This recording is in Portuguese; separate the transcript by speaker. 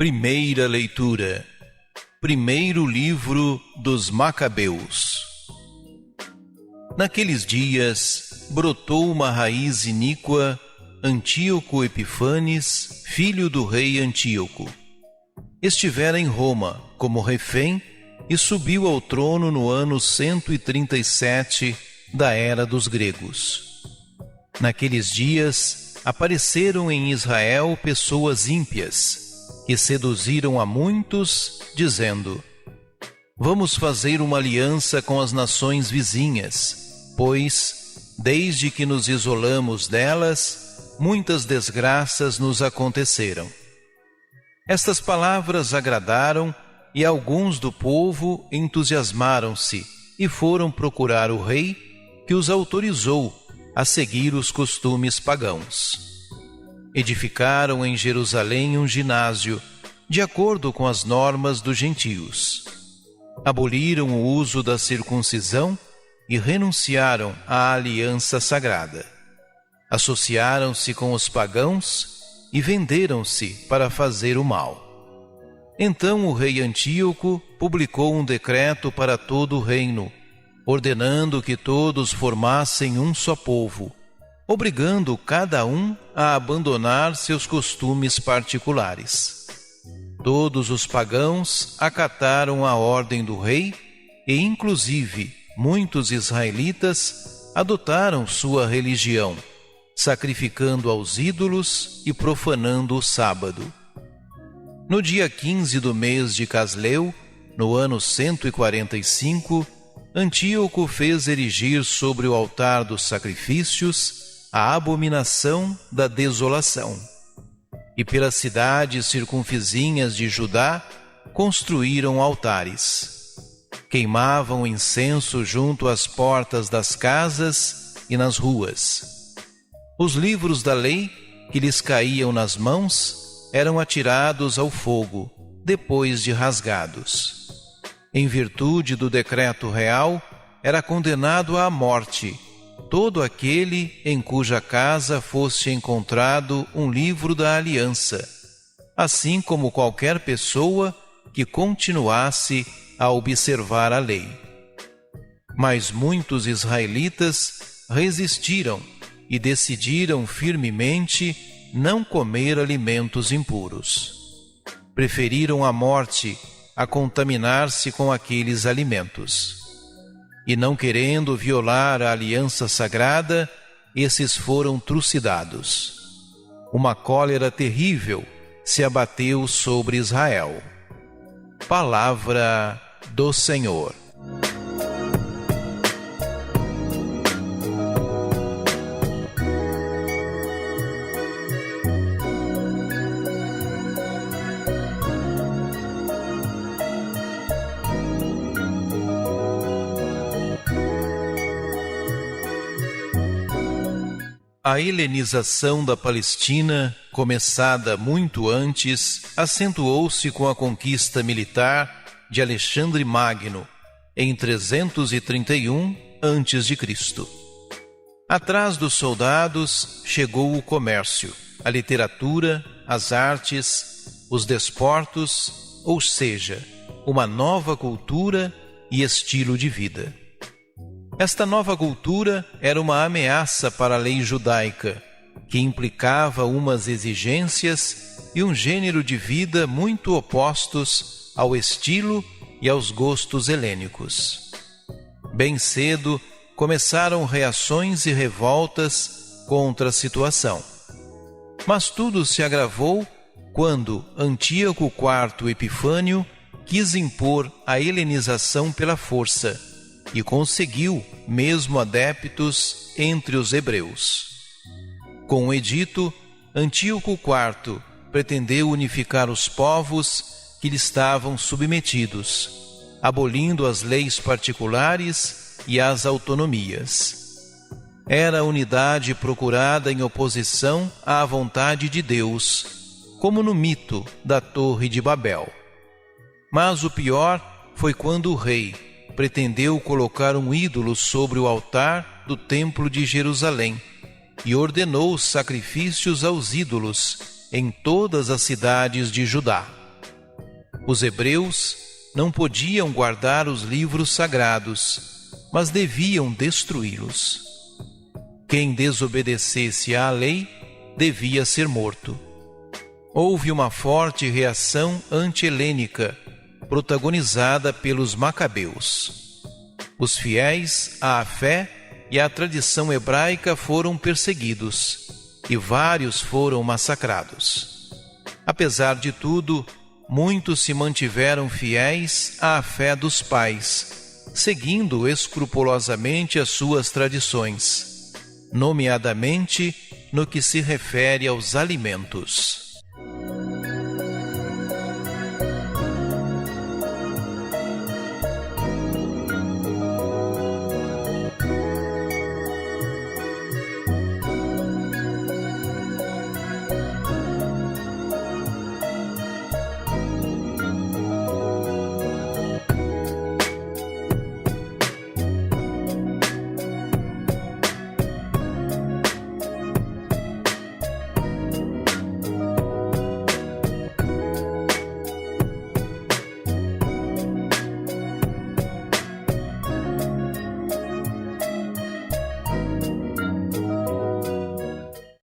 Speaker 1: Primeira leitura. Primeiro livro dos Macabeus. Naqueles dias, brotou uma raiz iníqua, Antíoco Epifanes, filho do rei Antíoco. Estivera em Roma como refém e subiu ao trono no ano 137 da era dos gregos. Naqueles dias, apareceram em Israel pessoas ímpias, que seduziram a muitos, dizendo: Vamos fazer uma aliança com as nações vizinhas, pois, desde que nos isolamos delas, muitas desgraças nos aconteceram. Estas palavras agradaram, e alguns do povo entusiasmaram-se e foram procurar o rei, que os autorizou a seguir os costumes pagãos. Edificaram em Jerusalém um ginásio, de acordo com as normas dos gentios. Aboliram o uso da circuncisão e renunciaram à aliança sagrada. Associaram-se com os pagãos e venderam-se para fazer o mal. Então o rei Antíoco publicou um decreto para todo o reino, ordenando que todos formassem um só povo, obrigando cada um a abandonar seus costumes particulares. Todos os pagãos acataram a ordem do rei e, inclusive, muitos israelitas adotaram sua religião, sacrificando aos ídolos e profanando o sábado. No dia 15 do mês de Casleu, no ano 145, Antíoco fez erigir sobre o altar dos sacrifícios a abominação da desolação. E pelas cidades circunvizinhas de Judá construíram altares. Queimavam incenso junto às portas das casas e nas ruas. Os livros da lei que lhes caíam nas mãos eram atirados ao fogo, depois de rasgados. Em virtude do decreto real, era condenado à morte todo aquele em cuja casa fosse encontrado um livro da aliança, assim como qualquer pessoa que continuasse a observar a lei. Mas muitos israelitas resistiram e decidiram firmemente não comer alimentos impuros. Preferiram a morte a contaminar-se com aqueles alimentos. E não querendo violar a aliança sagrada, esses foram trucidados. Uma cólera terrível se abateu sobre Israel. Palavra do Senhor. A helenização da Palestina, começada muito antes, acentuou-se com a conquista militar de Alexandre Magno, em 331 a.C. Atrás dos soldados chegou o comércio, a literatura, as artes, os desportos, ou seja, uma nova cultura e estilo de vida. Esta nova cultura era uma ameaça para a lei judaica, que implicava umas exigências e um gênero de vida muito opostos ao estilo e aos gostos helênicos. Bem cedo, começaram reações e revoltas contra a situação. Mas tudo se agravou quando Antíoco IV Epifânio quis impor a helenização pela força, e conseguiu mesmo adeptos entre os hebreus. Com o edito, Antíoco IV pretendeu unificar os povos que lhe estavam submetidos, abolindo as leis particulares e as autonomias. Era a unidade procurada em oposição à vontade de Deus, como no mito da Torre de Babel. Mas o pior foi quando o rei pretendeu colocar um ídolo sobre o altar do Templo de Jerusalém e ordenou sacrifícios aos ídolos em todas as cidades de Judá. Os hebreus não podiam guardar os livros sagrados, mas deviam destruí-los. Quem desobedecesse à lei devia ser morto. Houve uma forte reação anti-helênica, protagonizada pelos macabeus. Os fiéis à fé e à tradição hebraica foram perseguidos, e vários foram massacrados. Apesar de tudo, muitos se mantiveram fiéis à fé dos pais, seguindo escrupulosamente as suas tradições, nomeadamente no que se refere aos alimentos.